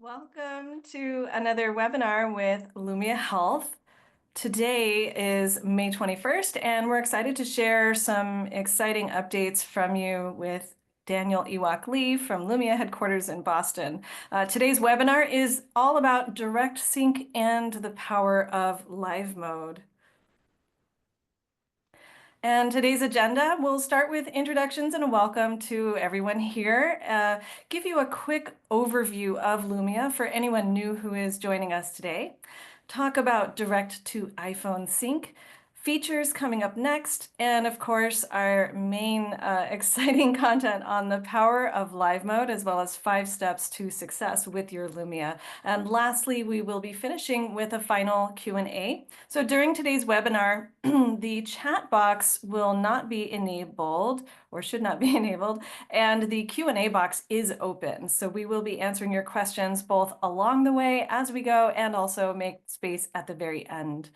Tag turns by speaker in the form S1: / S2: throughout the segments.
S1: Welcome to another webinar with Lumia Health. Today is May 21st, and we're excited to share some exciting updates from you with Daniel Ewok Lee from Lumia headquarters in Boston. Today's webinar is all about direct sync and the power of live mode. And today's agenda, we'll start with introductions and a welcome to everyone here. Give you a quick overview of Lumia for anyone new who is joining us today. Talk about direct to iPhone sync, features coming up next, and of course, our main exciting content on the power of live mode, as well as 5 steps to success with your Lumia. And lastly, we will be finishing with a final Q&A. So during today's webinar, the chat box will not be enabled or should not be enabled, and the Q&A box is open. So we will be answering your questions both along the way as we go and also make space at the very end.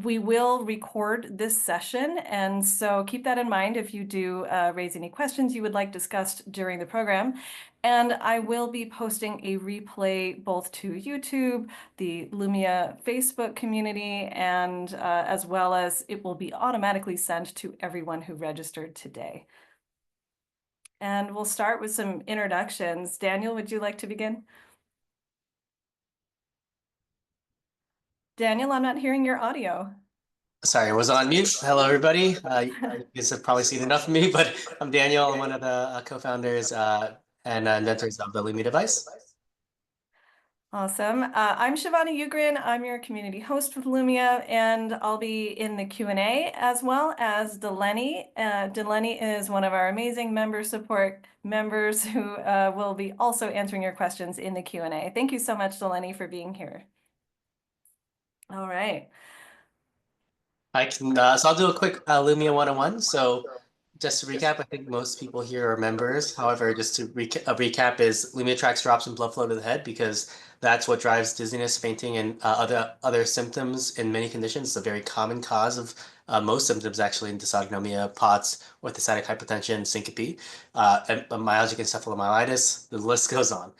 S1: We will record this session, and so keep that in mind if you do raise any questions you would like discussed during the program. And I will be posting a replay both to YouTube, the Lumia Facebook community, and as well as it will be automatically sent to everyone who registered today. And we'll start with some introductions. Daniel, would you like to begin? Daniel, I'm not hearing your audio.
S2: Sorry, I was on mute. Hello, everybody. You guys have probably seen enough of me, but I'm Daniel. I'm one of the co-founders and inventors of the Lumia device.
S1: Awesome. I'm Shivani Ugrin. I'm your community host with Lumia, and I'll be in the Q&A as well as Delaney. Delaney is one of our amazing member support members who will be also answering your questions in the Q&A. Thank you so much, Delaney, for being here. All right.
S2: So I'll do a quick Lumia 101. So just to recap, I think most people here are members. However, just to recap is Lumia tracks drops in blood flow to the head because that's what drives dizziness, fainting, and other symptoms in many conditions. It's a very common cause of most symptoms actually in dysautonomia, POTS, orthostatic hypotension, syncope, and myalgic encephalomyelitis. The list goes on.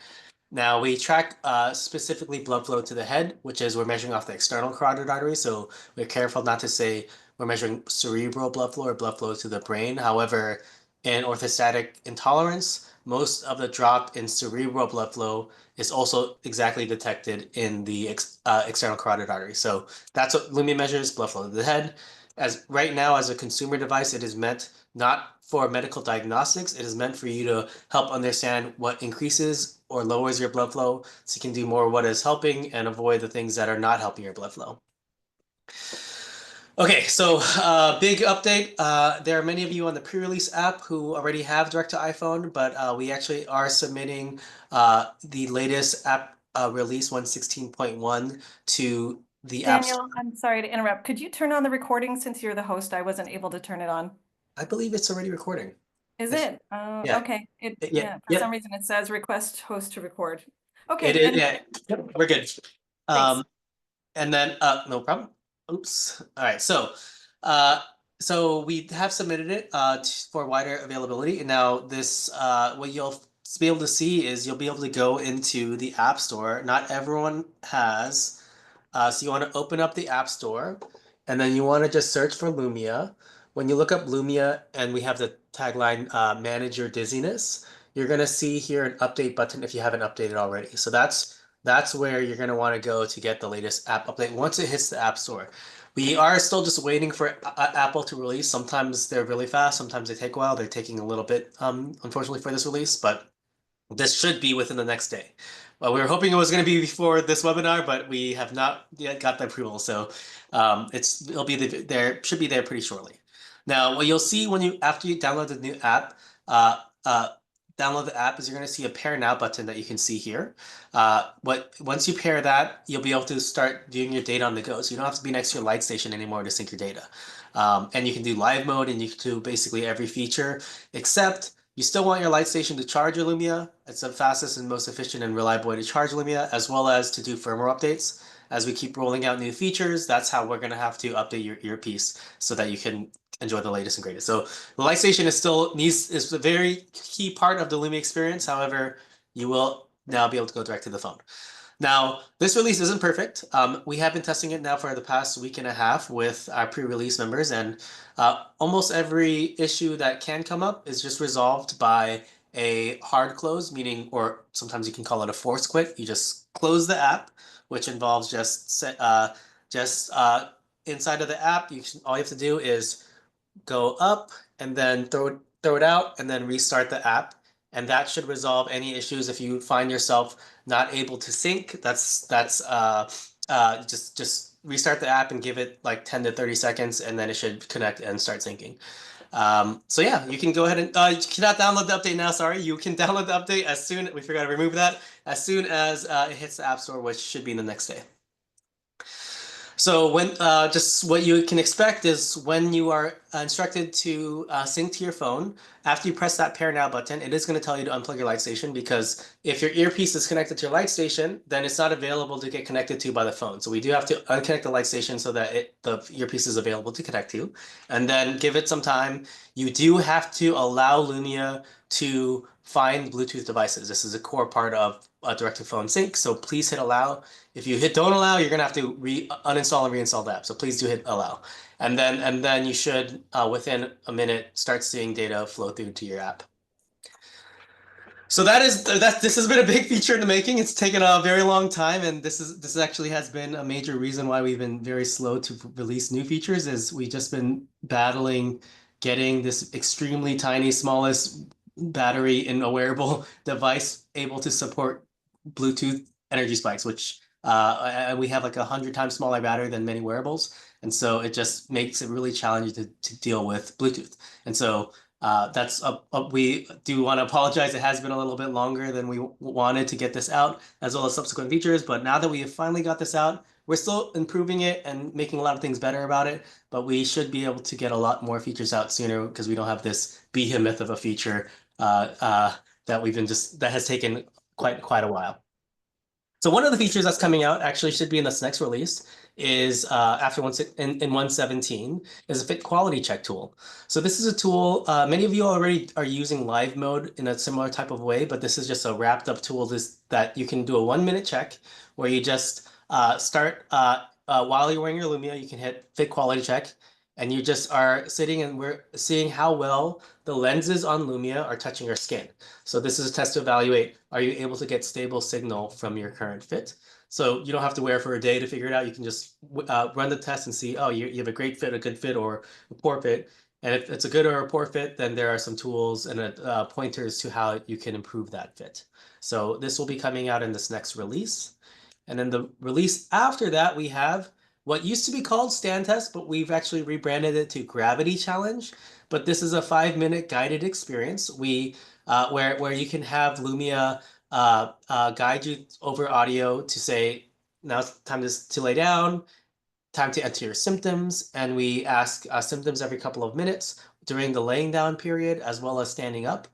S2: Now we track specifically blood flow to the head, which is we're measuring off the external carotid artery. So we're careful not to say we're measuring cerebral blood flow or blood flow to the brain. However, in orthostatic intolerance, most of the drop in cerebral blood flow is also exactly detected in the external carotid artery. So that's what Lumia measures, blood flow to the head. As right now, as a consumer device, it is meant not for medical diagnostics. It is meant for you to help understand what increases or lowers your blood flow so you can do more what is helping and avoid the things that are not helping your blood flow. Okay, so big update. There are many of you on the pre-release app who already have direct to iPhone, but we actually are submitting the latest app release 116.1 to the App Store.
S1: Daniel, I'm sorry to interrupt. Could you turn on the recording since you're the host? I wasn't able to turn it on.
S2: I believe it's already recording.
S1: Is it? Oh,
S2: Yeah.
S1: okay.
S2: Yeah.
S1: For some reason it says request host to record. Okay.
S2: It is. Yeah. Yep, we're good.
S1: Thanks.
S2: And then no problem. Oops. All right. So we have submitted it for wider availability. And now this what you'll be able to see is you'll be able to go into the App Store. Not everyone has. So you want to open up the App Store, and then you want to just search for Lumia. When you look up Lumia and we have the tagline Manage Your Dizziness, you're going to see here an update button if you haven't updated already. So that's where you're going to want to go to get the latest app update once it hits the App Store. We are still just waiting for Apple to release. Sometimes they're really fast, sometimes they take a while. They're taking a little bit, unfortunately, for this release, but this should be within the next day. Well, we were hoping it was going to be before this webinar, but we have not yet got the approval. So it'll be there, should be there pretty shortly. Now, what you'll see after you download the new app, download the app is you're going to see a pair now button that you can see here. Once you pair that, you'll be able to start doing your data on the go. So you don't have to be next to your light station anymore to sync your data. And you can do live mode and you can do basically every feature, except you still want your light station to charge your Lumia. It's the fastest and most efficient and reliable way to charge Lumia, as well as to do firmware updates. As we keep rolling out new features, that's how we're going to have to update your earpiece so that you can enjoy the latest and greatest. So the light station is a very key part of the Lumia experience. However, you will now be able to go direct to the phone. Now, this release isn't perfect. We have been testing it now for the past week and a half with our pre-release members, and almost every issue that can come up is just resolved by a hard close, meaning, or sometimes you can call it a force quit. You just close the app, which involves just inside of the app. All you have to do is go up and then throw it out and then restart the app. And that should resolve any issues if you find yourself not able to sync. Just restart the app and give it like 10 to 30 seconds, and then it should connect and start syncing. So yeah, you can go ahead and you cannot download the update now. Sorry, you can download the update as soon. We forgot to remove that as soon as it hits the App Store, which should be the next day. So when just what you can expect is when you are instructed to sync to your phone, after you press that pair now button, it is going to tell you to unplug your light station, because if your earpiece is connected to your light station, then it's not available to get connected to by the phone. So we do have to unconnect the light station so that the earpiece is available to connect to, and then give it some time. You do have to allow Lumia to find Bluetooth devices. This is a core part of direct-to-phone sync, so please hit allow. If you hit don't allow, you're gonna have to uninstall and reinstall the app. So please do hit allow, and then you should within a minute start seeing data flow through to your app. So this has been a big feature in the making. It's taken a very long time, and this actually has been a major reason why we've been very slow to release new features. Is we've just been battling getting this extremely tiny, smallest battery in a wearable device able to support Bluetooth energy spikes, which we have like 100 times smaller battery than many wearables, and so it just makes it really challenging to deal with Bluetooth. And so we do want to apologize. It has been a little bit longer than we wanted to get this out, as well as subsequent features. But now that we have finally got this out, we're still improving it and making a lot of things better about it. But we should be able to get a lot more features out sooner, because we don't have this behemoth of a feature that has taken quite a while. So one of the features that's coming out actually should be in this next release is after in 1.17 is a fit quality check tool. So this is a tool, many of you already are using live mode in a similar type of way, but this is just a wrapped up tool that you can do a 1 minute check where you just start while you're wearing your Lumia, you can hit fit quality check, and you just are sitting and we're seeing how well the lenses on Lumia are touching your skin. So this is a test to evaluate, are you able to get stable signal from your current fit? So you don't have to wear for a day to figure it out. You can just run the test and see, oh, you have a great fit, a good fit, or a poor fit. And if it's a good or a poor fit, then there are some tools and pointers to how you can improve that fit. So this will be coming out in this next release. And then the release after that, we have what used to be called Stand Test, but we've actually rebranded it to Gravity Challenge. But this is a 5 minute guided experience where you can have Lumia guide you over audio to say, now it's time to lay down, time to enter your symptoms, and we ask symptoms every couple of minutes during the laying down period as well as standing up.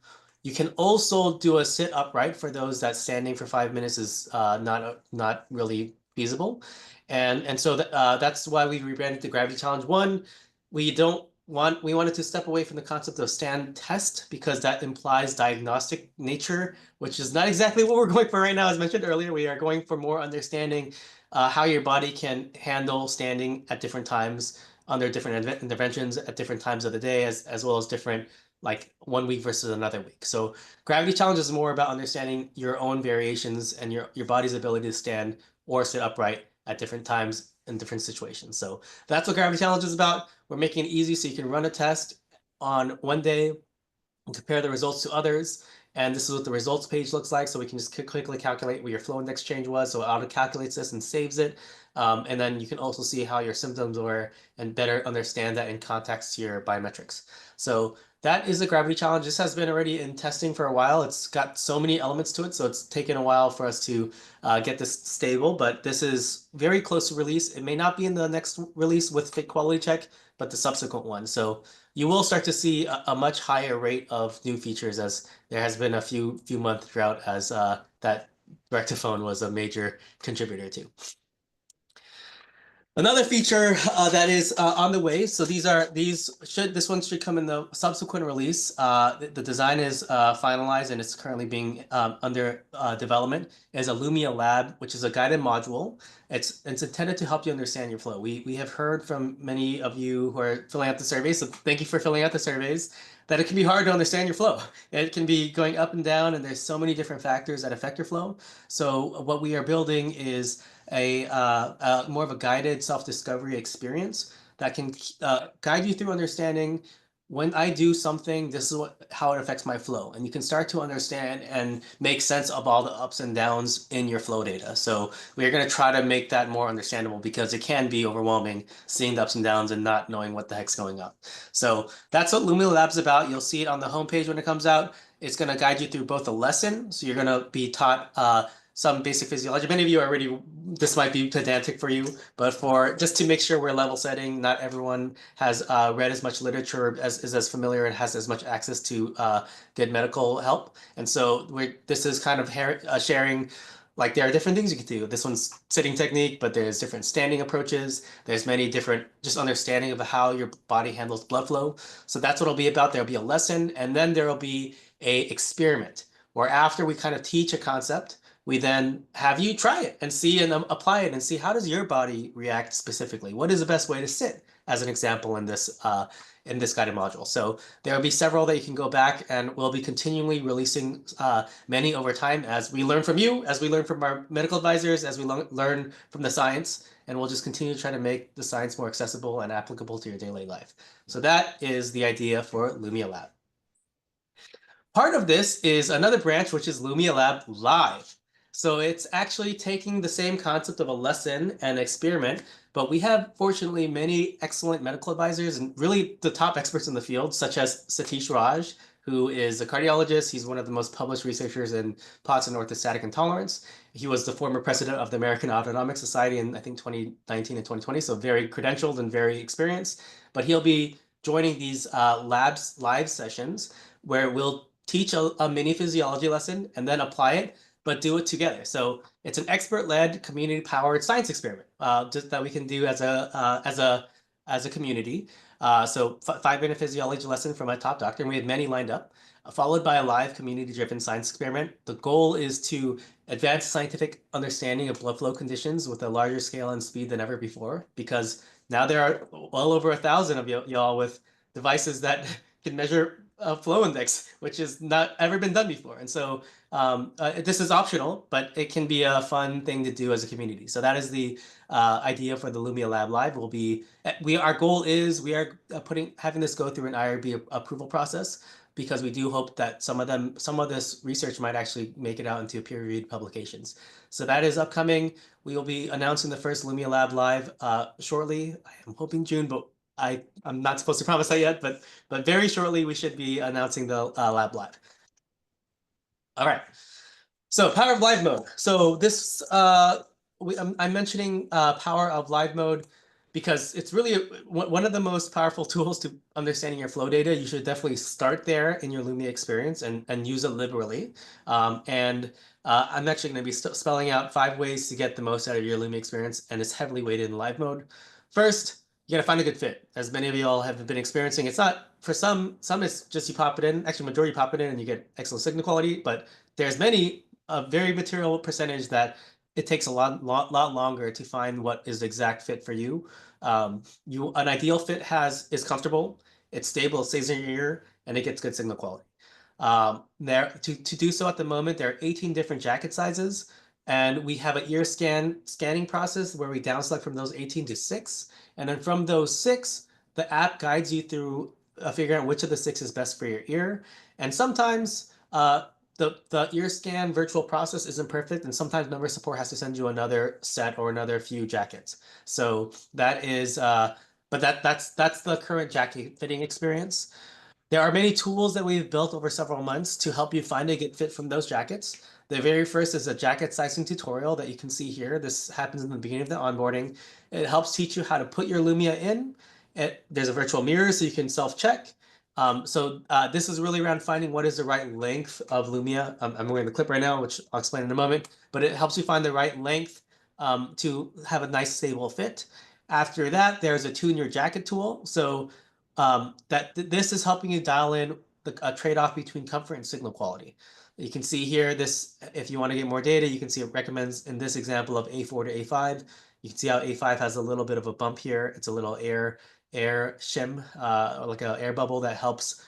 S2: You can also do a sit upright for those that standing for 5 minutes is not really feasible, and so that's why we rebranded the Gravity Challenge. One, we wanted to step away from the concept of stand test because that implies diagnostic nature, which is not exactly what we're going for right now. As mentioned earlier, we are going for more understanding how your body can handle standing at different times under different interventions at different times of the day, as well as different, like 1 week versus another week. So Gravity Challenge is more about understanding your own variations and your body's ability to stand or sit upright at different times in different situations. So that's what Gravity Challenge is about. We're making it easy so you can run a test on one day and compare the results to others. And this is what the results page looks like. So we can just quickly calculate what your flow index change was. So it auto calculates this and saves it. And then you can also see how your symptoms were and better understand that in context to your biometrics. So that is the Gravity Challenge. This has been already in testing for a while. It's got so many elements to it, so it's taken a while for us to get this stable, but this is very close to release. It may not be in the next release with Fit Quality Check, but the subsequent one. So you will start to see a much higher rate of new features, as there has been a few month drought as that direct-to-phone was a major contributor to. Another feature that is on the way. So this one should come in the subsequent release. The design is finalized and it's currently being under development. Is a Lumia Lab, which is a guided module. It's intended to help you understand your flow. We have heard from many of you who are filling out the surveys. So thank you for filling out the surveys. That it can be hard to understand your flow. It can be going up and down, and there's so many different factors that affect your flow. So what we are building is a more of a guided self-discovery experience that can guide you through understanding when I do something, this is how it affects my flow. And you can start to understand and make sense of all the ups and downs in your flow data. So we're going to try to make that more understandable because it can be overwhelming seeing the ups and downs and not knowing what the heck's going on. So that's what Lumia Lab's about. You'll see it on the homepage when it comes out. It's going to guide you through both a lesson. So you're going to be taught some basic physiology. Many of you already, this might be pedantic for you, but for just to make sure we're level setting, not everyone has read as much literature, is as familiar and has as much access to good medical help. And so this is kind of sharing, like there are different things you can do. This one's sitting technique, but there's different standing approaches. There's many different just understanding of how your body handles blood flow. So that's what it'll be about. There'll be a lesson, and then there'll be a experiment where after we kind of teach a concept, we then have you try it and see and apply it and see how does your body react specifically. What is the best way to sit, as an example in this guided module. So there will be several that you can go back, and we'll be continually releasing many over time as we learn from you, as we learn from our medical advisors, as we learn from the science, and we'll just continue to try to make the science more accessible and applicable to your daily life. So that is the idea for Lumia Lab. Part of this is another branch, which is Lumia Lab Live. So it's actually taking the same concept of a lesson and experiment, but we have fortunately many excellent medical advisors and really the top experts in the field, such as Satish Raj, who is a cardiologist. He's one of the most published researchers in POTS and orthostatic intolerance. He was the former president of the American Autonomic Society in, I think, 2019 and 2020, so very credentialed and very experienced. But he'll be joining these labs live sessions where we'll teach a mini physiology lesson and then apply it, but do it together. So it's an expert-led, community-powered science experiment just that we can do as a community. So 5-minute physiology lesson from a top doctor, and we have many lined up, followed by a live community-driven science experiment. The goal is to advance scientific understanding of blood flow conditions with a larger scale and speed than ever before, because now there are well over 1,000 of y'all with devices that can measure flow index, which has not ever been done before. And so this is optional, but it can be a fun thing to do as a community. So that is the idea for the Lumia Lab Live. Our goal is we are having this go through an IRB approval process because we do hope that some of this research might actually make it out into peer-reviewed publications. So that is upcoming. We will be announcing the first Lumia Lab Live shortly. I am hoping June, but I'm not supposed to promise that yet, but very shortly we should be announcing the Lab Live. All right. So power of live mode. So this I'm mentioning power of live mode because it's really one of the most powerful tools to understanding your flow data. You should definitely start there in your Lumia experience and use it liberally. I'm actually going to be spelling out 5 ways to get the most out of your Lumia experience, and it's heavily weighted in live mode. First, you got to find a good fit. As many of you all have been experiencing, it's not for some it's just you pop it in. Actually, majority pop it in and you get excellent signal quality, but there's a very material percentage that it takes a lot longer to find what is the exact fit for you. An ideal fit is comfortable, it's stable, it stays in your ear, and it gets good signal quality. To do so at the moment, there are 18 different jacket sizes, and we have an ear scanning process where we down select from those 18 to 6, and then from those 6, the app guides you through figuring out which of the 6 is best for your ear. And sometimes the ear scan virtual process isn't perfect, and sometimes member support has to send you another set or another few jackets. So that is, but that's the current jacket fitting experience. There are many tools that we've built over several months to help you find a good fit from those jackets. The very first is a jacket sizing tutorial that you can see here. This happens in the beginning of the onboarding. It helps teach you how to put your Lumia in. There's a virtual mirror so you can self-check. This is really around finding what is the right length of Lumia. I'm wearing the clip right now, which I'll explain in a moment, but it helps you find the right length to have a nice stable fit. After that, there's a tune your jacket tool. So this is helping you dial in a trade-off between comfort and signal quality. You can see here this, if you want to get more data, you can see it recommends in this example of A4 to A5. You can see how A5 has a little bit of a bump here. It's a little air shim, like an air bubble that helps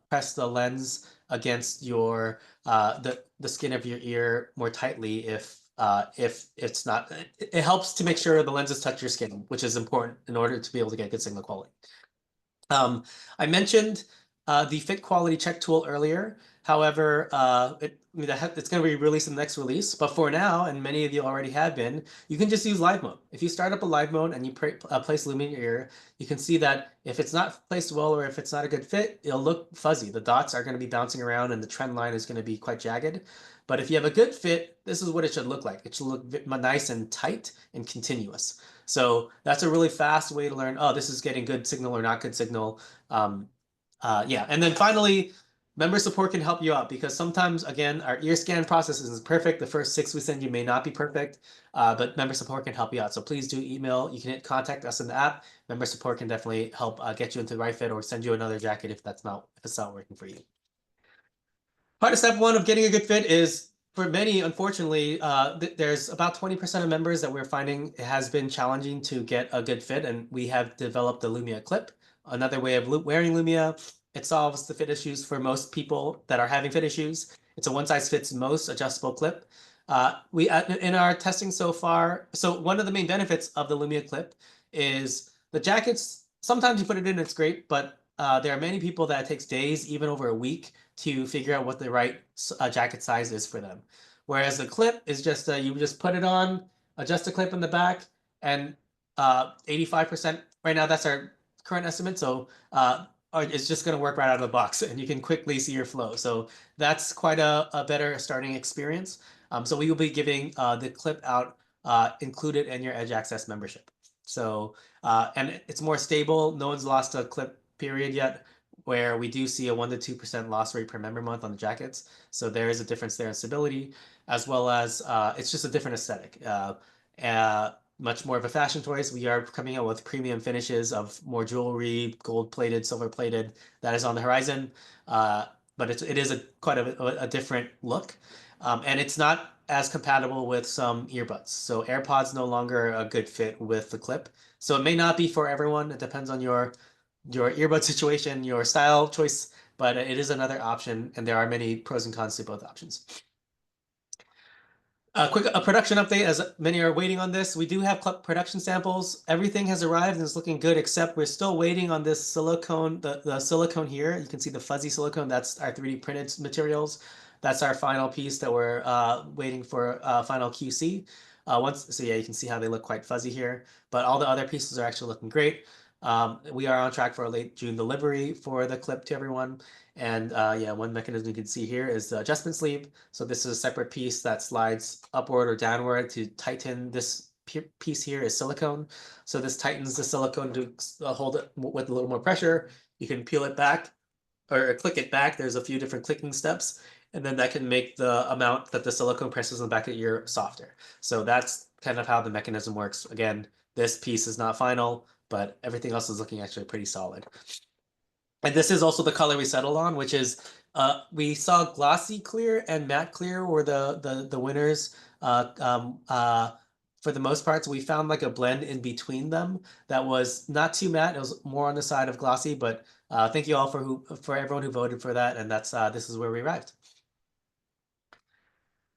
S2: press the lens against your the skin of your ear more tightly if it's not. It helps to make sure the lenses touch your skin, which is important in order to be able to get good signal quality. I mentioned the fit quality check tool earlier. However, it's going to be released in the next release. But for now, and many of you already have been, you can just use live mode. If you start up a live mode and you place Lumia in your ear, you can see that if it's not placed well or if it's not a good fit, it'll look fuzzy. The dots are going to be bouncing around and the trend line is going to be quite jagged. But if you have a good fit, this is what it should look like. It should look nice and tight and continuous. So that's a really fast way to learn, oh, this is getting good signal or not good signal. Yeah, and then finally, member support can help you out because sometimes, again, our ear scan process isn't perfect. The first 6 we send you may not be perfect, but member support can help you out. So please do email. You can contact us in the app. Member support can definitely help get you into the right fit or send you another jacket if it's not working for you. Part of step one of getting a good fit is for many, unfortunately, there's about 20% of members that we're finding it has been challenging to get a good fit, and we have developed the Lumia Clip, another way of wearing Lumia. It solves the fit issues for most people that are having fit issues. It's a one-size-fits-most adjustable clip. We in our testing so far, so one of the main benefits of the Lumia Clip is the jackets. Sometimes you put it in, it's great, but there are many people that it takes days, even over a week, to figure out what the right jacket size is for them. Whereas the clip is just you just put it on, adjust the clip in the back, and 85% right now, that's our current estimate. So it's just going to work right out of the box and you can quickly see your flow. So that's quite a better starting experience. So we will be giving the clip out included in your Edge Access membership. So, and it's more stable. No one's lost a clip period yet, where we do see a 1 to 2% loss rate per member month on the jackets. So there is a difference there in stability, as well as it's just a different aesthetic. Much more of a fashion choice. We are coming out with premium finishes of more jewelry, gold-plated, silver-plated. That is on the horizon. But it is quite a different look. And it's not as compatible with some earbuds. So AirPods no longer a good fit with the clip. So it may not be for everyone. It depends on your earbud situation, your style choice, but it is another option, and there are many pros and cons to both options. A quick production update, as many are waiting on this. We do have production samples. Everything has arrived and is looking good, except we're still waiting on this silicone, the silicone here. You can see the fuzzy silicone. That's our 3D printed materials. That's our final piece that we're waiting for final QC. So yeah, you can see how they look quite fuzzy here, but all the other pieces are actually looking great. We are on track for a late June delivery for the clip to everyone. And yeah, one mechanism you can see here is the adjustment sleeve. So this is a separate piece that slides upward or downward to tighten. This piece here is silicone. So this tightens the silicone to hold it with a little more pressure. You can peel it back or click it back. There's a few different clicking steps. And then that can make the amount that the silicone presses on the back of your ear softer. So that's kind of how the mechanism works. Again, this piece is not final, but everything else is looking actually pretty solid. And this is also the color we settled on, which is we saw glossy clear and matte clear were the winners for the most part. So we found like a blend in between them that was not too matte. It was more on the side of glossy, but thank you all for everyone who voted for that. And that's this is where we arrived.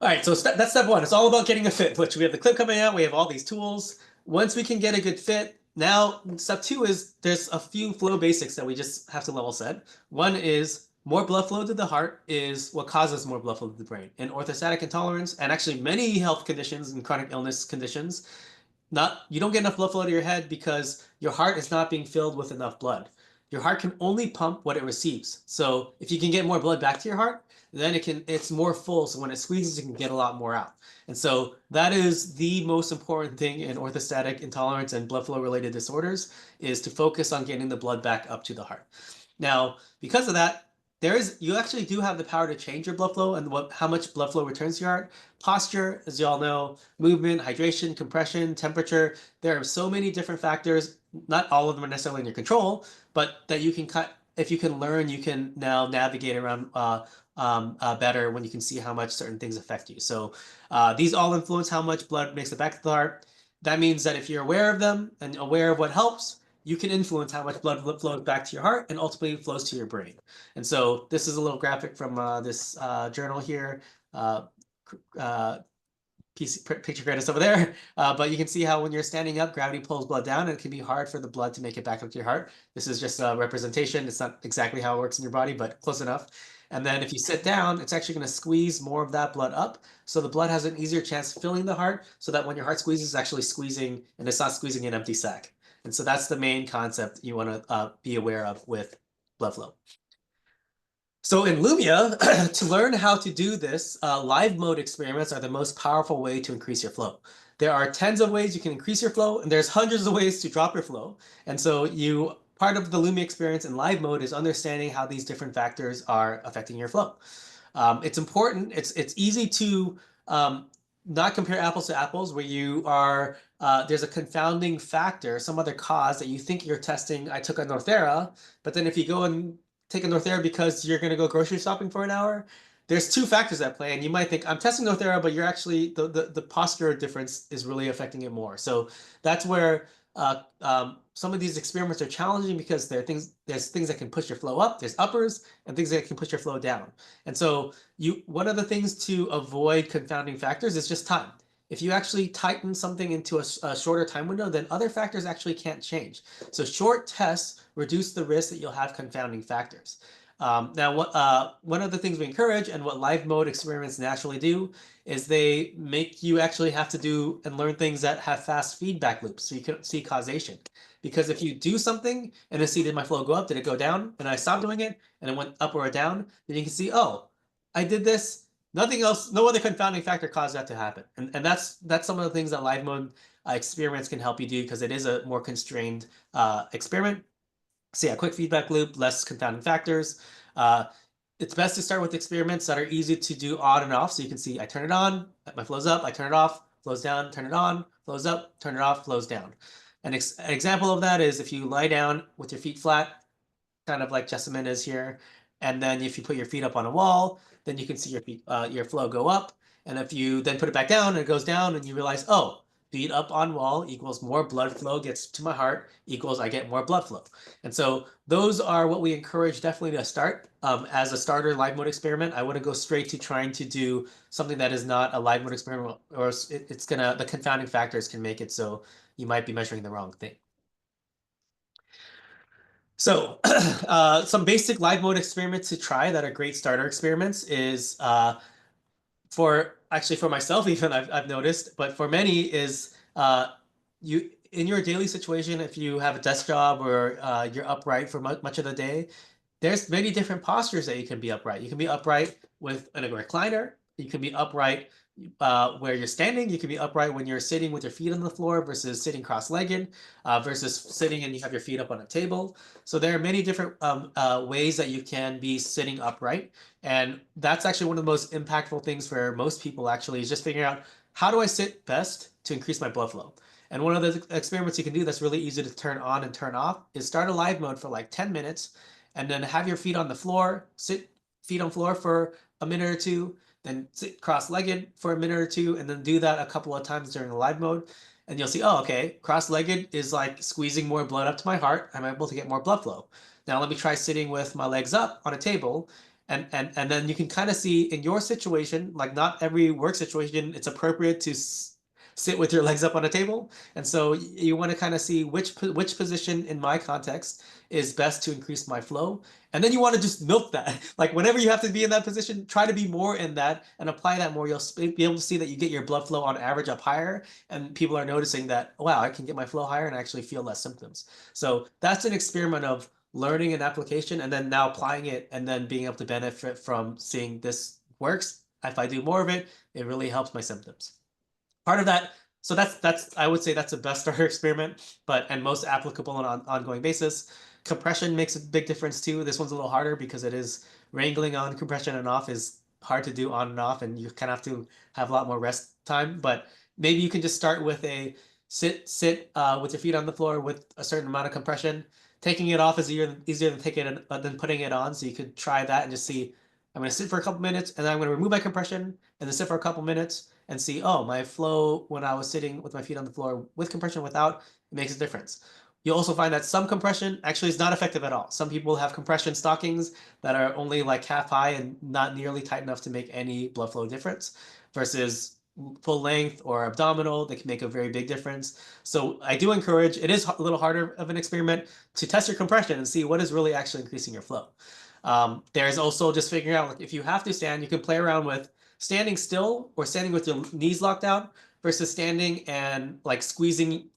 S2: All right, so that's step one. It's all about getting a fit, which we have the clip coming out. We have all these tools. Once we can get a good fit, now step two is there's a few flow basics that we just have to level set. One is more blood flow to the heart is what causes more blood flow to the brain. In orthostatic intolerance, and actually many health conditions and chronic illness conditions, you don't get enough blood flow to your head because your heart is not being filled with enough blood. Your heart can only pump what it receives. So if you can get more blood back to your heart, then it's more full. So when it squeezes, you can get a lot more out. And so that is the most important thing in orthostatic intolerance and blood flow related disorders is to focus on getting the blood back up to the heart. Now, because of that, you actually do have the power to change your blood flow and how much blood flow returns to your heart. Posture, as you all know, movement, hydration, compression, temperature. There are so many different factors. Not all of them are necessarily in your control, but that you can cut. If you can learn, you can now navigate around better when you can see how much certain things affect you. So these all influence how much blood makes it back to the heart. That means that if you're aware of them and aware of what helps, you can influence how much blood flows back to your heart and ultimately flows to your brain. And so this is a little graphic from this journal here. Uh, uh, picture credits over there. But you can see how when you're standing up, gravity pulls blood down, and it can be hard for the blood to make it back up to your heart. This is just a representation. It's not exactly how it works in your body, but close enough. And then if you sit down, it's actually going to squeeze more of that blood up. So the blood has an easier chance of filling the heart, so that when your heart squeezes, it's actually squeezing, and it's not squeezing an empty sac. And so that's the main concept you want to be aware of with blood flow. So in Lumia, to learn how to do this, live mode experiments are the most powerful way to increase your flow. There are tens of ways you can increase your flow, and there's hundreds of ways to drop your flow. And so part of the Lumia experience in live mode is understanding how these different factors are affecting your flow. It's important. It's easy to not compare apples to apples where there's a confounding factor, some other cause that you think you're testing. I took a Northera, but then if you go and take a Northera because you're going to go grocery shopping for an hour, there's two factors at play, and you might think I'm testing Northera, but you're actually the posture difference is really affecting it more. So that's where some of these experiments are challenging because there's things that can push your flow up, there's uppers, and things that can push your flow down. And so one of the things to avoid confounding factors is just time. If you actually tighten something into a shorter time window, then other factors actually can't change. So short tests reduce the risk that you'll have confounding factors. Now, one of the things we encourage and what live mode experiments naturally do is they make you actually have to do and learn things that have fast feedback loops so you can see causation. Because if you do something and then see, did my flow go up? Did it go down? And I stopped doing it and it went up or down, then you can see, oh, I did this. Nothing else, no other confounding factor caused that to happen. And that's some of the things that live mode experiments can help you do because it is a more constrained experiment. So yeah, quick feedback loop, less confounding factors. It's best to start with experiments that are easy to do on and off. So you can see I turn it on, my flow's up, I turn it off, flows down, turn it on, flows up, turn it off, flows down. An example of that is if you lie down with your feet flat, kind of like Jessamine is here, and then if you put your feet up on a wall, then you can see your flow go up. And if you then put it back down and it goes down and you realize, oh, feet up on wall equals more blood flow gets to my heart equals I get more blood flow. And so those are what we encourage definitely to start. As a starter live mode experiment, I wouldn't go straight to trying to do something that is not a live mode experiment, or the confounding factors can make it so you might be measuring the wrong thing. So some basic live mode experiments to try that are great starter experiments is for myself even I've noticed, but for many is you in your daily situation, if you have a desk job or you're upright for much of the day, there's many different postures that you can be upright. You can be upright with a recliner. You can be upright where you're standing. You can be upright when you're sitting with your feet on the floor versus sitting cross-legged versus sitting and you have your feet up on a table. So there are many different ways that you can be sitting upright. And that's actually one of the most impactful things for most people actually is just figuring out how do I sit best to increase my blood flow. And one of the experiments you can do that's really easy to turn on and turn off is start a live mode for like 10 minutes and then have your feet on the floor, sit feet on floor for a minute or two, then sit cross-legged for a minute or two, and then do that a couple of times during the live mode. And you'll see, oh, okay, cross-legged is like squeezing more blood up to my heart. I'm able to get more blood flow. Now let me try sitting with my legs up on a table. And then you can kind of see in your situation, like not every work situation, it's appropriate to sit with your legs up on a table. And so you want to kind of see which position in my context is best to increase my flow. And then you want to just milk that. Like whenever you have to be in that position, try to be more in that and apply that more. You'll be able to see that you get your blood flow on average up higher. And people are noticing that, wow, I can get my flow higher and actually feel less symptoms. So that's an experiment of learning an application and then now applying it and then being able to benefit from seeing this works. If I do more of it, it really helps my symptoms. Part of that, so that's I would say that's the best starter experiment, and most applicable on an ongoing basis. Compression makes a big difference too. This one's a little harder because it is wrangling on compression and off is hard to do on and off, and you kind of have to have a lot more rest time. But maybe you can just start with a sit with your feet on the floor with a certain amount of compression. Taking it off is easier than taking it than putting it on. So you could try that and just see. I'm going to sit for a couple minutes, and then I'm going to remove my compression, and then sit for a couple minutes and see, oh, my flow when I was sitting with my feet on the floor with compression, without, it makes a difference. You'll also find that some compression actually is not effective at all. Some people have compression stockings that are only like half high and not nearly tight enough to make any blood flow difference, versus full length or abdominal, they can make a very big difference. So I do encourage, it is a little harder of an experiment to test your compression and see what is really actually increasing your flow. There's also just figuring out, like, if you have to stand, you can play around with standing still or standing with your knees locked out versus standing and like squeezing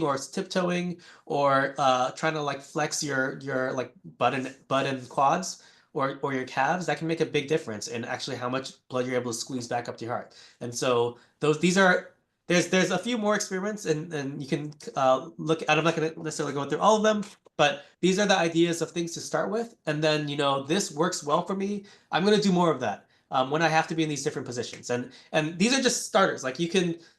S2: or tiptoeing, or trying to like flex your like butt and quads, or your calves. That can make a big difference in actually how much blood you're able to squeeze back up to your heart. And so these are, there's a few more experiments, and you can look. I'm not going to necessarily go through all of them, but these are the ideas of things to start with. And then, this works well for me. I'm going to do more of that when I have to be in these different positions. And these are just starters. Like,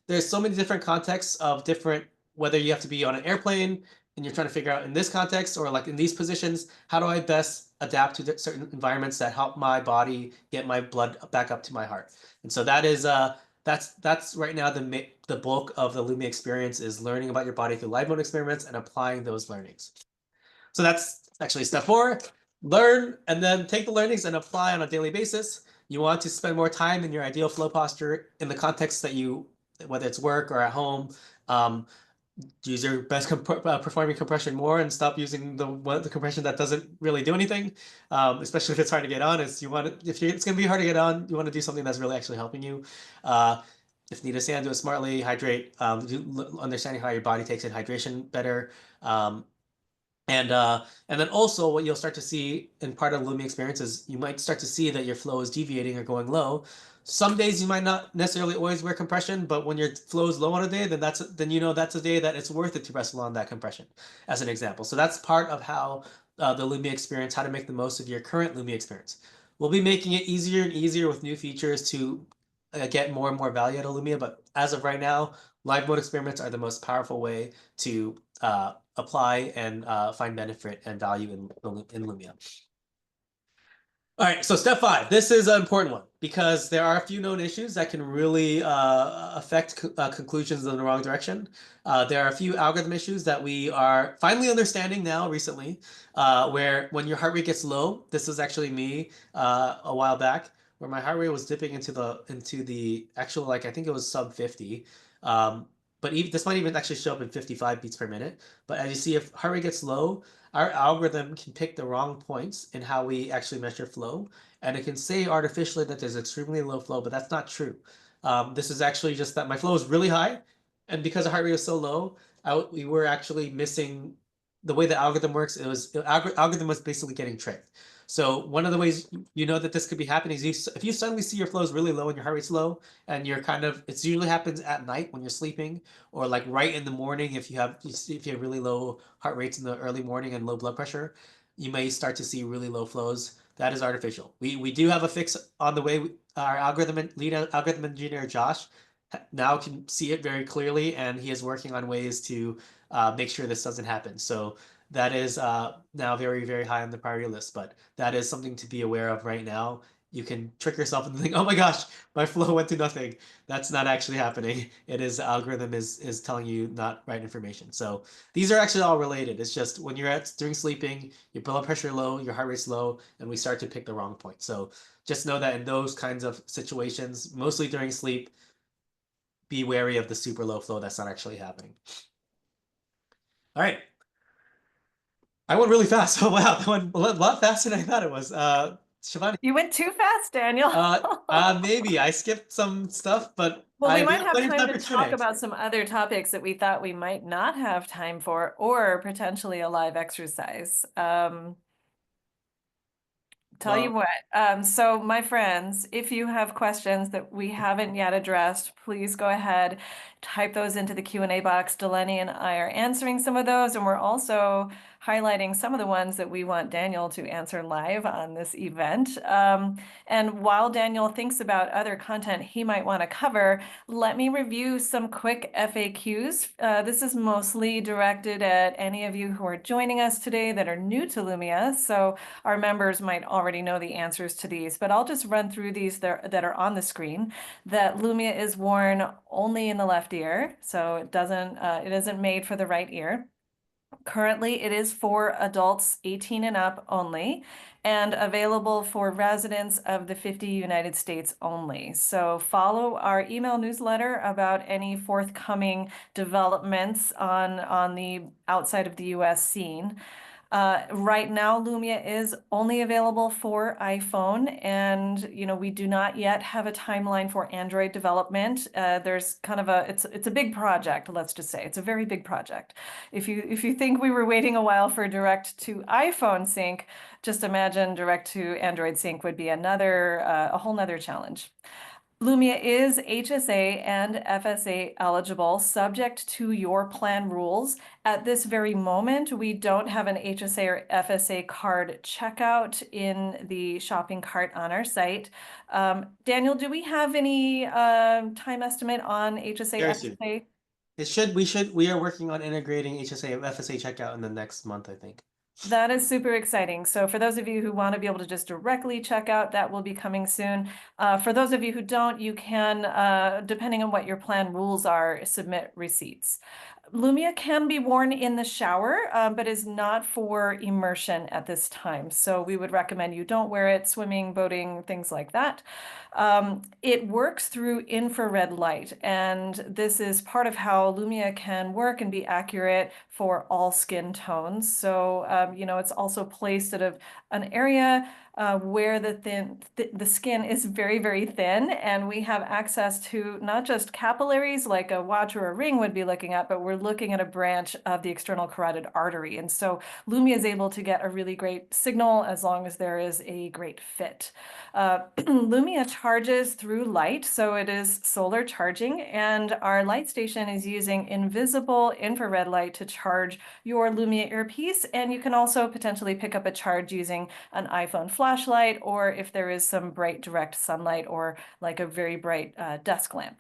S2: there's so many different contexts of different, whether you have to be on an airplane and you're trying to figure out in this context, or like in these positions, how do I best adapt to certain environments that help my body get my blood back up to my heart. And so that's right now the bulk of the Lumia experience, is learning about your body through live mode experiments and applying those learnings. So that's actually step 4. Learn and then take the learnings and apply on a daily basis. You want to spend more time in your ideal flow posture in the context that whether it's work or at home. Use your best performing compression more, and stop using the compression that doesn't really do anything. Especially if it's hard to get on. It's going to be hard to get on, you want to do something that's really actually helping you. If you need to stand, do it smartly. Hydrate. Understanding how your body takes in hydration better. And then also what you'll start to see in part of the Lumia experience is you might start to see that your flow is deviating or going low. Some days you might not necessarily always wear compression, but when your flow is low on a day, then that's a day that it's worth it to wrestle on that compression, as an example. So that's part of how the Lumia experience, how to make the most of your current Lumia experience. We'll be making it easier and easier with new features to get more and more value out of Lumia, but as of right now, live mode experiments are the most powerful way to apply and find benefit and value in Lumia. All right, so step 5. This is an important one because there are a few known issues that can really affect conclusions in the wrong direction. There are a few algorithm issues that we are finally understanding now recently, where when your heart rate gets low, this was actually me a while back, where my heart rate was dipping into the actual, like, I think it was sub 50. But this might even actually show up in 55 beats per minute. But as you see, if heart rate gets low, our algorithm can pick the wrong points in how we actually measure flow, and it can say artificially that there's extremely low flow, but that's not true. This is actually just that my flow is really high, and because the heart rate is so low, we were actually missing the way the algorithm works. The algorithm was basically getting tricked. So one of the ways you know that this could be happening is if you suddenly see your flow is really low and your heart rate's low, and it usually happens at night when you're sleeping, or like right in the morning if you have really low heart rates in the early morning and low blood pressure, you may start to see really low flows. That is artificial. We do have a fix on the way. Our lead algorithm engineer Josh now can see it very clearly, and he is working on ways to make sure this doesn't happen. So that is now very, very high on the priority list, but that is something to be aware of right now. You can trick yourself into thinking, oh my gosh, my flow went to nothing. That's not actually happening. It is, the algorithm is telling you not right information. So these are actually all related. It's just when you're during sleeping, your blood pressure low, your heart rate's low, and we start to pick the wrong point. So just know that in those kinds of situations, mostly during sleep, be wary of the super low flow that's not actually happening. All right. I went really fast. Oh wow, that went a lot faster than I thought it was. Shivani.
S1: You went too fast, Daniel.
S2: Maybe I skipped some stuff, but
S1: Well, we might have
S2: plenty of
S1: time
S2: time
S1: to
S2: for
S1: talk
S2: Q&A.
S1: about some other topics that we thought we might not have time for, or potentially a live exercise. Tell you
S2: Well,
S1: what, so my friends, if you have questions that we haven't yet addressed, please go ahead, type those into the Q&A box. Delaney and I are answering some of those, and we're also highlighting some of the ones that we want Daniel to answer live on this event. And while Daniel thinks about other content he might want to cover, let me review some quick FAQs. This is mostly directed at any of you who are joining us today that are new to Lumia, so our members might already know the answers to these, but I'll just run through these that are on the screen. That Lumia is worn only in the left ear, so it isn't made for the right ear. Currently, it is for adults 18 and up only, and available for residents of the 50 United States only. So follow our email newsletter about any forthcoming developments on the outside of the US scene. Right now, Lumia is only available for iPhone, and we do not yet have a timeline for Android development. There's kind of it's a big project. Let's just say it's a very big project. If you think we were waiting a while for direct to iPhone sync, just imagine direct to Android sync would be a whole nother challenge. Lumia is HSA and FSA eligible, subject to your plan rules. At this very moment, we don't have an HSA or FSA card checkout in the shopping cart on our site. Daniel, do we have any time estimate on HSA,
S2: Very soon.
S1: FSA?
S2: We are working on integrating HSA and FSA checkout in the next month, I think.
S1: That is super exciting. So for those of you who want to be able to just directly check out, that will be coming soon. For those of you who don't, you can, depending on what your plan rules are, submit receipts. Lumia can be worn in the shower, but is not for immersion at this time. So we would recommend you don't wear it swimming, boating, things like that. It works through infrared light, and this is part of how Lumia can work and be accurate for all skin tones. So, it's also placed at an area where the skin is very, very thin, and we have access to not just capillaries like a watch or a ring would be looking at, but we're looking at a branch of the external carotid artery. And so Lumia is able to get a really great signal as long as there is a great fit. Lumia charges through light, so it is solar charging, and our light station is using invisible infrared light to charge your Lumia earpiece, and you can also potentially pick up a charge using an iPhone flashlight, or if there is some bright direct sunlight or like a very bright desk lamp.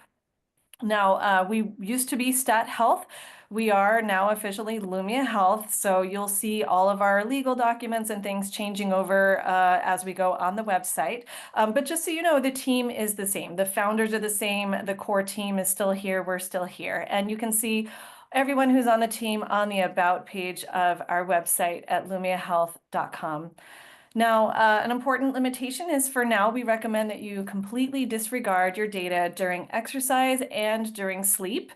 S1: Now, we used to be Stat Health. We are now officially Lumia Health, so you'll see all of our legal documents and things changing over as we go on the website. But just so you know, the team is the same. The founders are the same. The core team is still here. We're still here. And you can see everyone who's on the team on the About page of our website at lumiahealth.com. Now, an important limitation is for now, we recommend that you completely disregard your data during exercise and during sleep.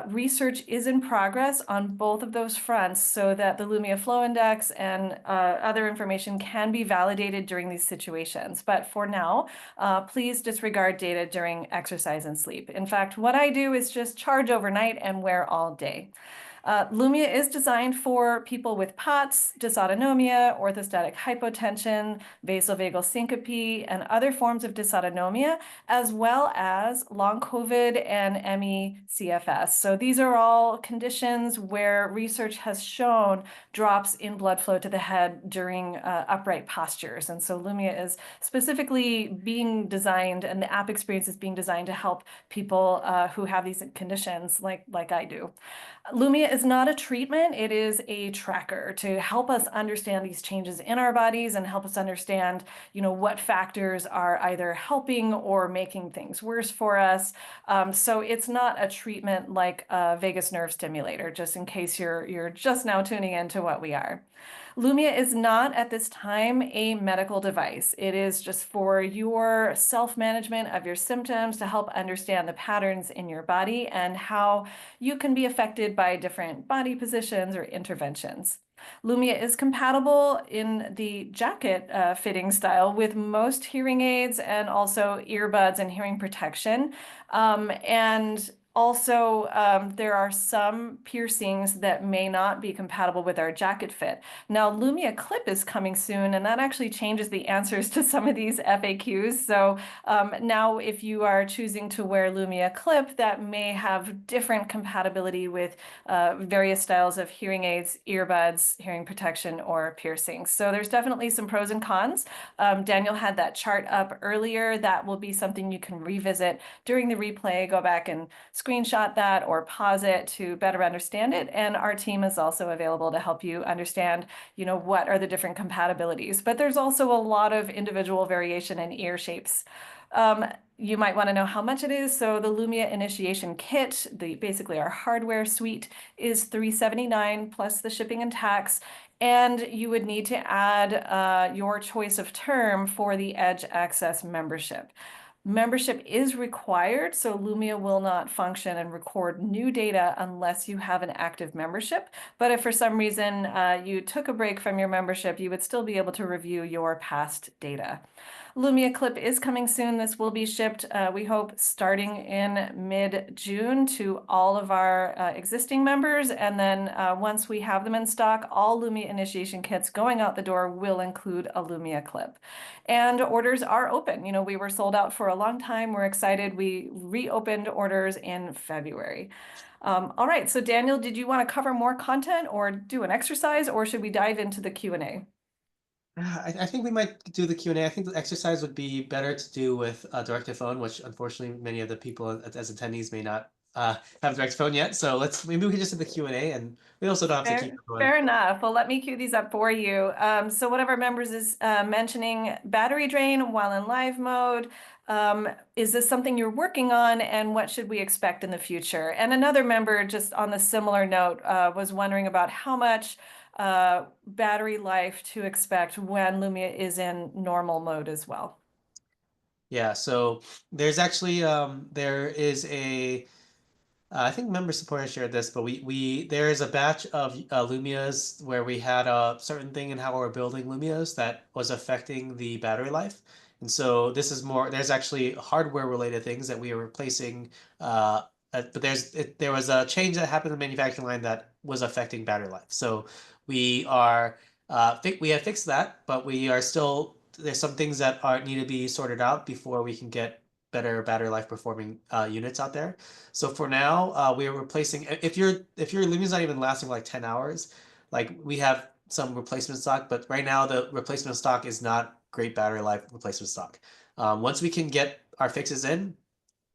S1: Research is in progress on both of those fronts so that the Lumia Flow Index and other information can be validated during these situations. But for now, please disregard data during exercise and sleep. In fact, what I do is just charge overnight and wear all day. Lumia is designed for people with POTS, dysautonomia, orthostatic hypotension, vasovagal syncope, and other forms of dysautonomia, as well as long COVID and ME/CFS. So these are all conditions where research has shown drops in blood flow to the head during upright postures. And so Lumia is specifically being designed, and the app experience is being designed to help people who have these conditions like I do. Lumia is not a treatment, it is a tracker to help us understand these changes in our bodies and help us understand, what factors are either helping or making things worse for us. So it's not a treatment like a vagus nerve stimulator, just in case you're just now tuning into what we are. Lumia is not at this time a medical device. It is just for your self-management of your symptoms to help understand the patterns in your body and how you can be affected by different body positions or interventions. Lumia is compatible in the jacket fitting style with most hearing aids and also earbuds and hearing protection. And also, there are some piercings that may not be compatible with our jacket fit. Now, Lumia Clip is coming soon, and that actually changes the answers to some of these FAQs. So now if you are choosing to wear Lumia Clip, that may have different compatibility with various styles of hearing aids, earbuds, hearing protection, or piercings. So there's definitely some pros and cons. Daniel had that chart up earlier. That will be something you can revisit during the replay. Go back and screenshot that or pause it to better understand it. And our team is also available to help you understand, what are the different compatibilities. But there's also a lot of individual variation in ear shapes. You might want to know how much it is. So the Lumia Initiation Kit, basically our hardware suite, is $379 plus the shipping and tax. And you would need to add your choice of term for the Edge Access membership. Membership is required, so Lumia will not function and record new data unless you have an active membership. But if for some reason you took a break from your membership, you would still be able to review your past data. Lumia Clip is coming soon. This will be shipped, we hope, starting in mid-June to all of our existing members. And then once we have them in stock, all Lumia initiation kits going out the door will include a Lumia Clip. And orders are open. We were sold out for a long time. We're excited. We reopened orders in February. All right, so Daniel, did you want to cover more content or do an exercise, or should we dive into the Q&A?
S2: I think we might do the Q&A. I think the exercise would be better to do with a direct-to-phone, which unfortunately many of the people as attendees may not have direct-to-phone yet. So maybe we can just do the Q&A, and we also don't have to keep
S1: Fair,
S2: everyone.
S1: fair enough. Well, let me cue these up for you. So one of our members is mentioning battery drain while in live mode. Is this something you're working on, and what should we expect in the future? And another member, just on the similar note, was wondering about how much battery life to expect when Lumia is in normal mode as well.
S2: Yeah, so there's actually there is a I think member support has shared this, but we there is a batch of Lumias where we had a certain thing in how we're building Lumias that was affecting the battery life. And so this is more, there's actually hardware related things that we are replacing, but there was a change that happened in the manufacturing line that was affecting battery life. So we are we have fixed that, but we are still, there's some things that are need to be sorted out before we can get better battery life performing units out there. So for now, we are replacing, if your Lumia's not even lasting like 10 hours, like we have some replacement stock, but right now the replacement stock is not great battery life replacement stock. Once we can get our fixes in,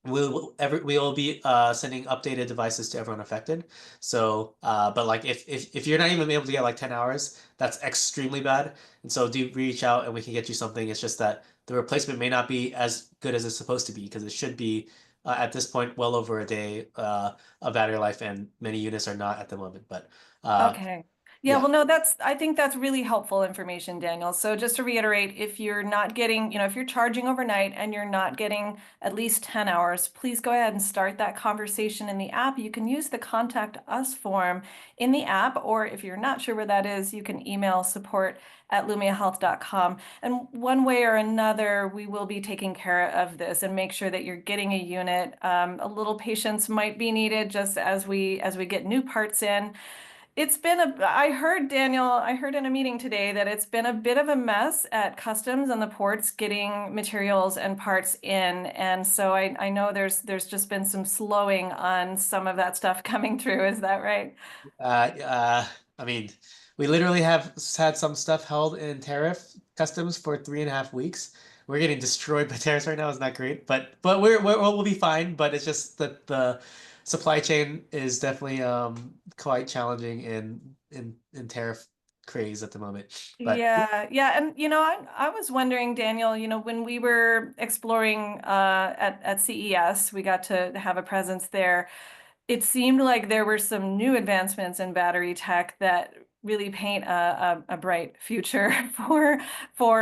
S2: we will be sending updated devices to everyone affected. So, but like if you're not even able to get like 10 hours, that's extremely bad. And so do reach out and we can get you something. It's just that the replacement may not be as good as it's supposed to be because it should be at this point well over a day of battery life, and many units are not at the moment. But
S1: Okay. Yeah,
S2: yeah.
S1: well, no, I think that's really helpful information, Daniel. So just to reiterate, if you're not getting, if you're charging overnight and you're not getting at least 10 hours, please go ahead and start that conversation in the app. You can use the contact us form in the app, or if you're not sure where that is, you can email support@lumiahealth.com. And one way or another, we will be taking care of this and make sure that you're getting a unit. A little patience might be needed just as we get new parts in. It's been I heard, Daniel, I heard in a meeting today that it's been a bit of a mess at customs and the ports getting materials and parts in. And so I know there's just been some slowing on some of that stuff coming through. Is that right?
S2: I mean, we literally have had some stuff held in tariff customs for 3.5 weeks. We're getting destroyed by tariffs right now. It's not great, but we'll be fine. But it's just that the supply chain is definitely quite challenging in tariff craze at the moment. But
S1: Yeah, yeah, and I was wondering, Daniel, when we were exploring at CES, we got to have a presence there. It seemed like there were some new advancements in battery tech that really paint a bright future for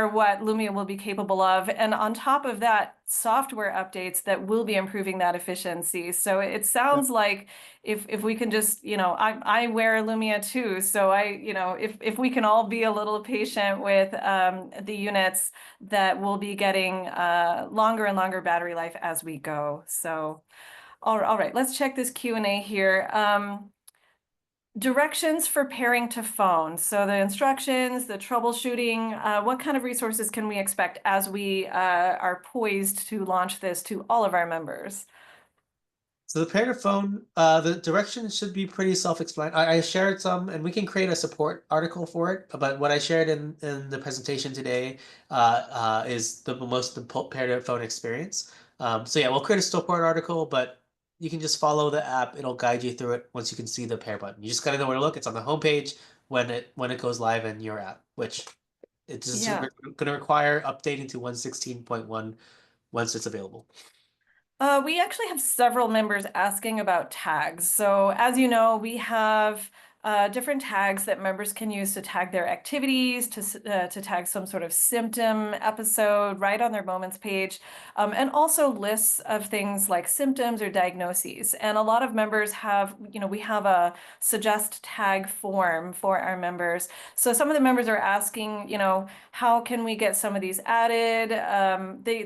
S1: what Lumia will be capable of. And on top of that, software updates that will be improving that efficiency. So it sounds like if we can just, I wear a Lumia too. So if we can all be a little patient with the units, that will be getting longer and longer battery life as we go. So All right, let's check this Q&A here. Directions for pairing to phone. So the instructions, the troubleshooting, what kind of resources can we expect as we are poised to launch this to all of our members?
S2: So the pair to phone, the directions should be pretty self-explanatory. I shared some, and we can create a support article for it. But what I shared in the presentation today is the most the pair to phone experience. So yeah, we'll create a support article, but you can just follow the app. It'll guide you through it once you can see the pair button. You just gotta know where to look. It's on the homepage when it goes live in your app, which it's just
S1: Yeah.
S2: going to require updating to 116.1 once it's available.
S1: We actually have several members asking about tags. So as you know, we have different tags that members can use to tag their activities, to tag some sort of symptom episode right on their Moments page, and also lists of things like symptoms or diagnoses. And a lot of members have, we have a suggest tag form for our members. So some of the members are asking, how can we get some of these added?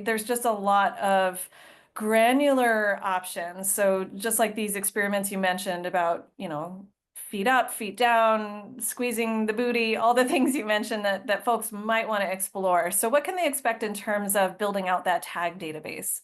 S1: There's just a lot of granular options. So just like these experiments you mentioned about, feet up, feet down, squeezing the booty, all the things you mentioned that folks might want to explore. So what can they expect in terms of building out that tag database?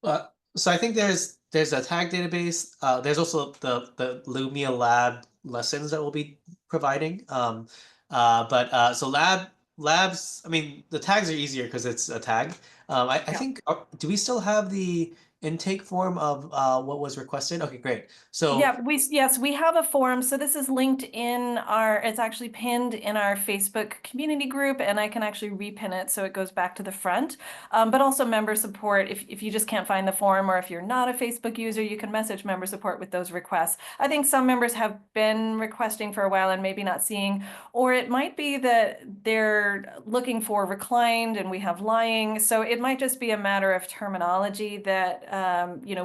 S2: So I think there's a tag database. There's also the Lumia Lab lessons that we'll be providing. But so labs. I mean, the tags are easier because it's a tag. I
S1: Yeah.
S2: think. Do we still have the intake form of what was requested? Okay, great. So
S1: Yeah, yes, we have a forum. So this is linked in it's actually pinned in our Facebook community group, and I can actually repin it so it goes back to the front. But also member support, if you just can't find the forum, or if you're not a Facebook user, you can message member support with those requests. I think some members have been requesting for a while and maybe not seeing, or it might be that they're looking for reclined and we have lying. So it might just be a matter of terminology that,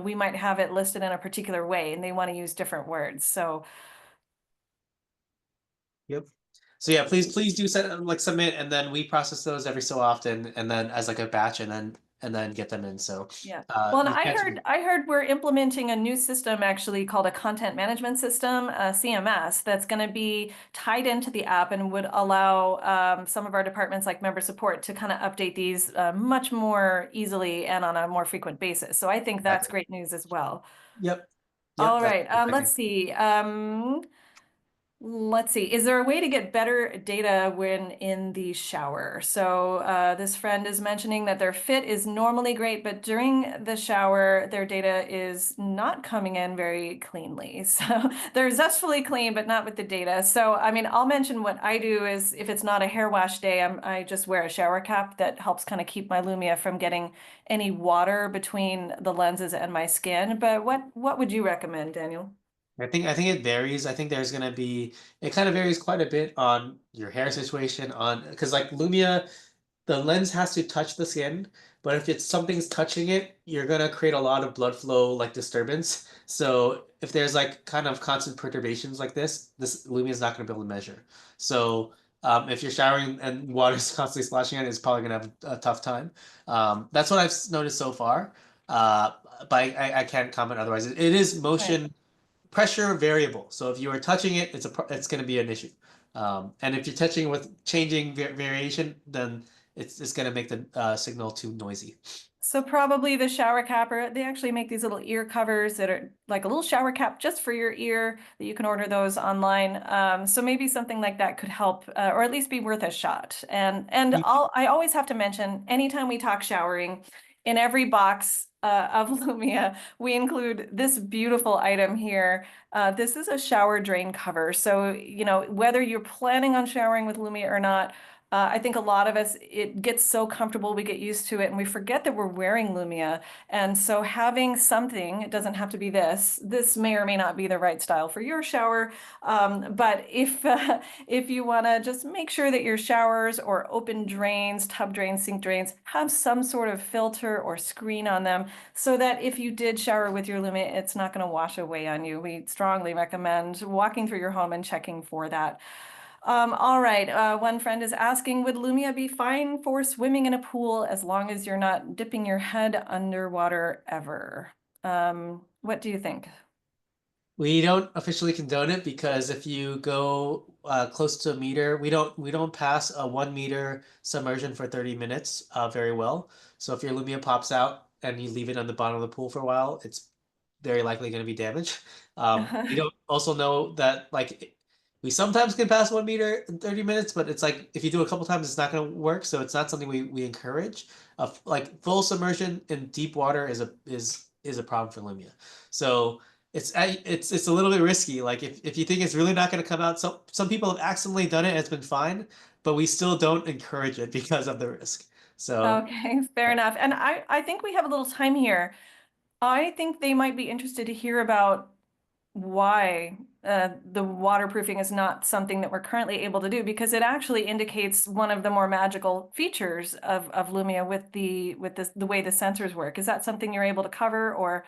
S1: we might have it listed in a particular way and they want to use different words. So
S2: yep. So yeah, please do send like submit, and then we process those every so often, and then as like a batch, and then get them in. So
S1: yeah. Well, and
S2: you can't.
S1: I heard we're implementing a new system actually called a content management system, CMS, that's going to be tied into the app and would allow some of our departments like member support to kind of update these much more easily and on a more frequent basis. So I think that's
S2: Exactly.
S1: great news as well.
S2: Yep. Yep.
S1: All
S2: That's
S1: right, let's
S2: expecting.
S1: see. Let's see. Is there a way to get better data when in the shower? So this friend is mentioning that their fit is normally great, but during the shower, their data is not coming in very cleanly. So they're zestfully clean, but not with the data. So, I mean, I'll mention what I do is if it's not a hair wash day, I just wear a shower cap that helps kind of keep my Lumia from getting any water between the lenses and my skin. But what would you recommend, Daniel?
S2: I think it varies. I think there's gonna be it kind of varies quite a bit on your hair situation on because like Lumia, the lens has to touch the skin, but if it's something's touching it, you're gonna create a lot of blood flow like disturbance. So if there's like kind of constant perturbations like this Lumia is not gonna be able to measure. So if you're showering and water's constantly splashing on it, it's probably gonna have a tough time. That's what I've noticed so far. Uh, but I can't comment otherwise. It is
S1: Right.
S2: motion pressure variable. So if you are touching it, it's going to be an issue. And if you're touching with changing variation, then it's going to make the signal too noisy.
S1: So probably the shower cap, or they actually make these little ear covers that are like a little shower cap just for your ear that you can order those online. So maybe something like that could help, or at least be worth a shot. And I always have to mention, anytime we talk showering, in every box of Lumia, we include this beautiful item here. This is a shower drain cover. So, whether you're planning on showering with Lumia or not, I think a lot of us, it gets so comfortable, we get used to it, and we forget that we're wearing Lumia. And so having something, it doesn't have to be this may or may not be the right style for your shower. But if you want to just make sure that your showers or open drains, tub drains, sink drains, have some sort of filter or screen on them so that if you did shower with your Lumia, it's not going to wash away on you. We strongly recommend walking through your home and checking for that. All right. One friend is asking, would Lumia be fine for swimming in a pool as long as you're not dipping your head underwater ever? What do you think?
S2: We don't officially condone it because if you go close to a meter, we don't pass a 1 meter submersion for 30 minutes very well. So if your Lumia pops out and you leave it on the bottom of the pool for a while, it's very likely going to be damaged. We don't also know that like we sometimes can pass 1 meter in 30 minutes, but it's like if you do it a couple times, it's not going to work. So it's not something we encourage. Like full submersion in deep water is a problem for Lumia. So it's a little bit risky. Like if you think it's really not going to come out, some people have accidentally done it and it's been fine, but we still don't encourage it because of the risk. So
S1: Okay, fair enough. And I think we have a little time here. I think they might be interested to hear about why the waterproofing is not something that we're currently able to do because it actually indicates one of the more magical features of Lumia with the way the sensors work. Is that something you're able to cover or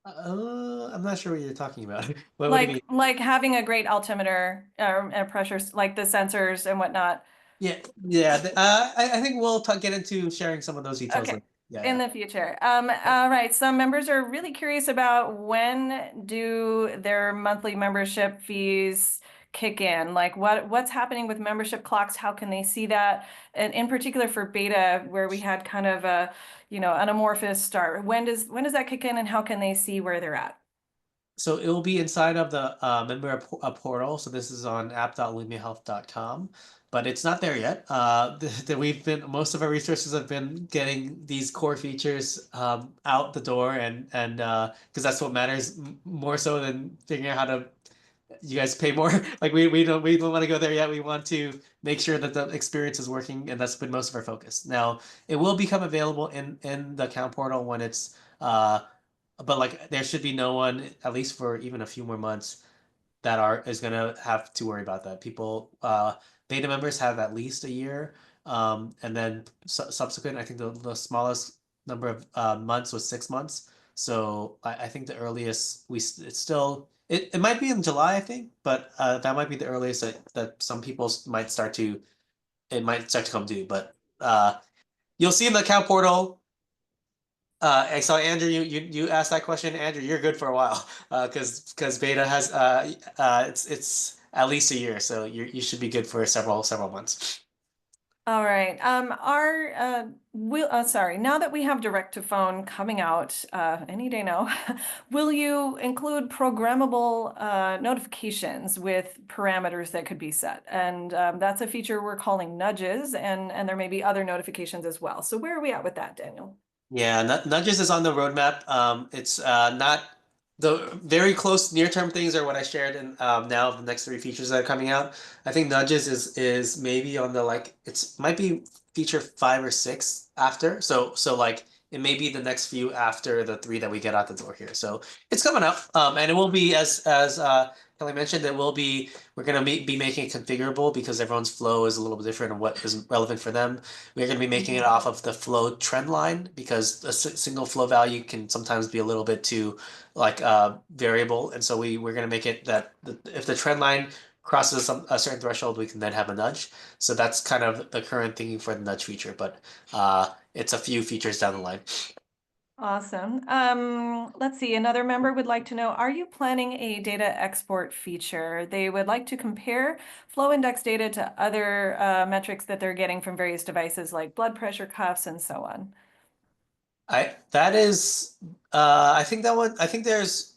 S2: I'm not sure what you're talking about. What do you mean?
S1: like having a great altimeter and pressures like the sensors and whatnot?
S2: Yeah, yeah. I think we'll get into sharing some of those details
S1: Okay,
S2: later. Yeah,
S1: in
S2: yeah.
S1: the future. All right, some members are really curious about when do their monthly membership fees kick in? Like what's happening with membership clocks? How can they see that? And in particular for beta, where we had kind of a, an amorphous start. When does that kick in and how can they see where they're at?
S2: So it will be inside of the portal. So this is on app.lumiahealth.com, but it's not there yet. We've been most of our resources have been getting these core features out the door, and because that's what matters more so than figuring out how to you guys pay more. Like we don't want to go there yet. We want to make sure that the experience is working, and that's been most of our focus. Now it will become available in the account portal when it's but like there should be no one, at least for even a few more months, that are is gonna have to worry about that. People, beta members have at least a year, and then subsequent, I think the smallest number of months was 6 months. So I think the earliest it's still it might be in July, I think, but that might be the earliest that some people might start to it might start to come due. But you'll see in the account portal. And so Andrew, you asked that question. Andrew, you're good for a while, because beta has it's at least a year, so you should be good for several months.
S1: All right. Sorry. Now that we have direct to phone coming out any day now, will you include programmable notifications with parameters that could be set? And that's a feature we're calling nudges, and there may be other notifications as well. So where are we at with that, Daniel?
S2: Yeah, Nudges is on the roadmap. It's not the very close near-term things are what I shared in now of the next three features that are coming out. I think Nudges is maybe on the like it's might be feature 5 or 6 after. So like it may be the next few after the three that we get out the door here. So it's coming up. And it will be as Kelly mentioned, it will be we're gonna be making it configurable because everyone's flow is a little bit different and what is relevant for them. We're going to be making it
S1: Mhm.
S2: off of the flow trend line because a single flow value can sometimes be a little bit too like variable, and so we're going to make it that if the trend line crosses a certain threshold, we can then have a nudge. So that's kind of the current thinking for the nudge feature, but it's a few features down the line.
S1: Awesome. Let's see. Another member would like to know, are you planning a data export feature? They would like to compare flow index data to other metrics that they're getting from various devices like blood pressure cuffs and so on.
S2: I that is I think that one I think there's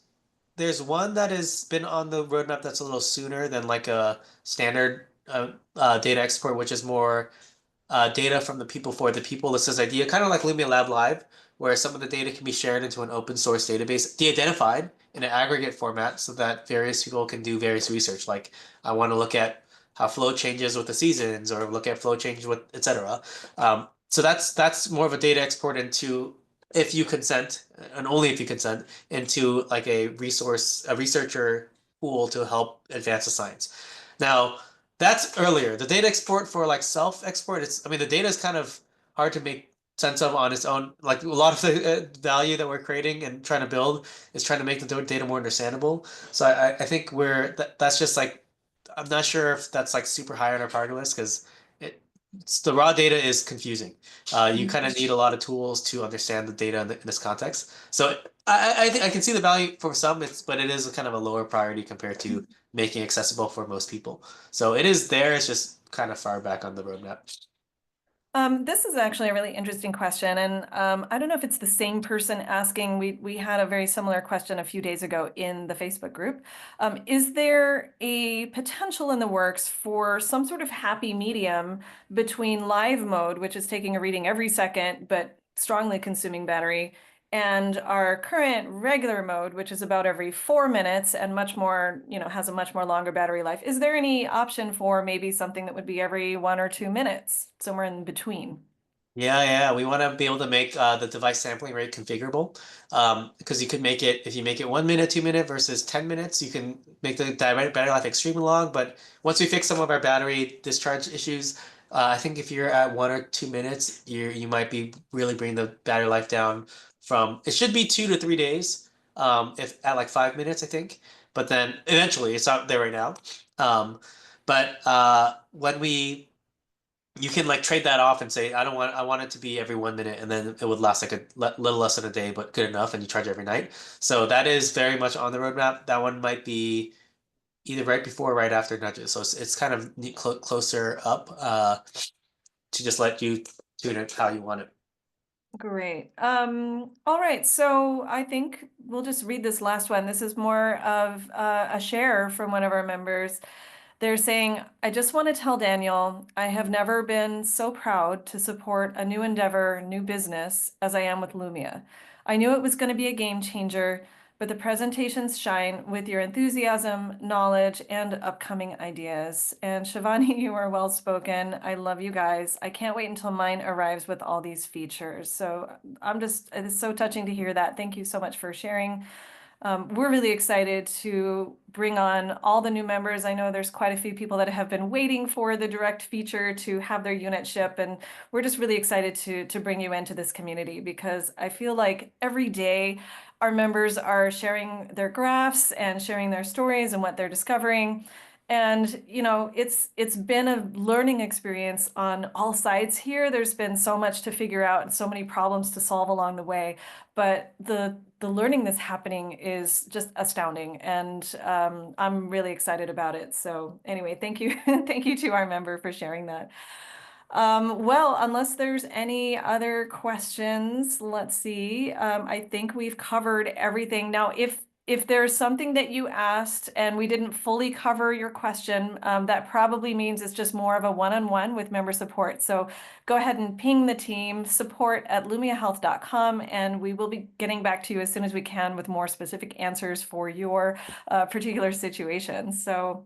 S2: one that has been on the roadmap that's a little sooner than like a standard data export, which is more data from the people for the people. This is idea, kind of like Lumia Lab Live, where some of the data can be shared into an open source database, de-identified in an aggregate format so that various people can do various research. Like I want to look at how flow changes with the seasons or look at flow changes with etc. So that's more of a data export into if you consent and only if you consent into like a researcher pool to help advance the science. Now, that's earlier. The data export for like self export, I mean, the data is kind of hard to make sense of on its own. Like a lot of the value that we're creating and trying to build is trying to make the data more understandable. So I think that's just like, I'm not sure if that's like super high on our priority list because it, the raw data is confusing. You kind
S1: Mhm.
S2: of need a lot of tools to understand the data in this context. So I think I can see the value for some, but it is a kind of a lower priority compared to making accessible for most people. So it is there. It's just kind of far back on the roadmap.
S1: This is actually a really interesting question, and I don't know if it's the same person asking. We had a very similar question a few days ago in the Facebook group. Is there a potential in the works for some sort of happy medium between live mode, which is taking a reading every second but strongly consuming battery, and our current regular mode, which is about every 4 minutes and much more, has a much more longer battery life? Is there any option for maybe something that would be every 1 or 2 minutes, somewhere in between?
S2: Yeah, yeah, we want to be able to make the device sampling rate configurable, because you could make it if you make it 1 minute, 2 minute versus 10 minutes, you can make the battery life extremely long. But once we fix some of our battery discharge issues, I think if you're at 1 or 2 minutes, you might be really bringing the battery life down from it should be 2 to 3 days, if at like 5 minutes, I think. But then eventually, it's out there right now. Um, but when we you can like trade that off and say, I want it to be every 1 minute, and then it would last like a little less than a day, but good enough, and you charge every night. So that is very much on the roadmap. That one might be either right before or right after nudges. So it's kind of closer up, to just let you tune it how you want it.
S1: Great. All right. So I think we'll just read this last one. This is more of a share from one of our members. They're saying, I just want to tell Daniel, I have never been so proud to support a new endeavor, new business, as I am with Lumia. I knew it was going to be a game changer, but the presentations shine with your enthusiasm, knowledge, and upcoming ideas. And Shivani, you are well spoken. I love you guys. I can't wait until mine arrives with all these features. So it's so touching to hear that. Thank you so much for sharing. We're really excited to bring on all the new members. I know there's quite a few people that have been waiting for the direct feature to have their unit ship, and we're just really excited to bring you into this community because I feel like every day our members are sharing their graphs and sharing their stories and what they're discovering. And it's been a learning experience on all sides here. There's been so much to figure out and so many problems to solve along the way, but the learning that's happening is just astounding, and I'm really excited about it. So anyway, thank you, thank you to our member for sharing that. Well, unless there's any other questions, let's see. I think we've covered everything. Now, if there's something that you asked and we didn't fully cover your question, that probably means it's just more of a one-on-one with member support. So go ahead and ping the team, support@lumiahealth.com, and we will be getting back to you as soon as we can with more specific answers for your particular situation. So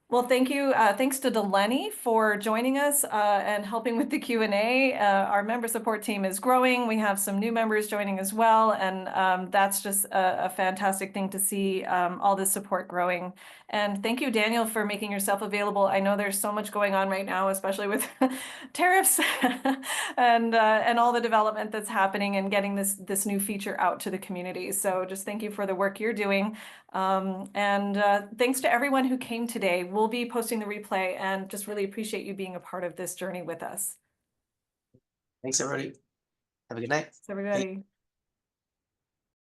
S1: well, thank you. Thanks to Delaney for joining us and helping with the Q&A. Our member support team is growing. We have some new members joining as well, and that's just a fantastic thing to see, all this support growing. And thank you, Daniel, for making yourself available. I know there's so much going on right now, especially with tariffs and all the development that's happening and getting this new feature out to the community. So just thank you for the work you're doing. And thanks to everyone who came today. We'll be posting the replay and just really appreciate you being a part of this journey with us.
S2: Thanks, everybody. Have a good night.
S1: Thanks, everybody.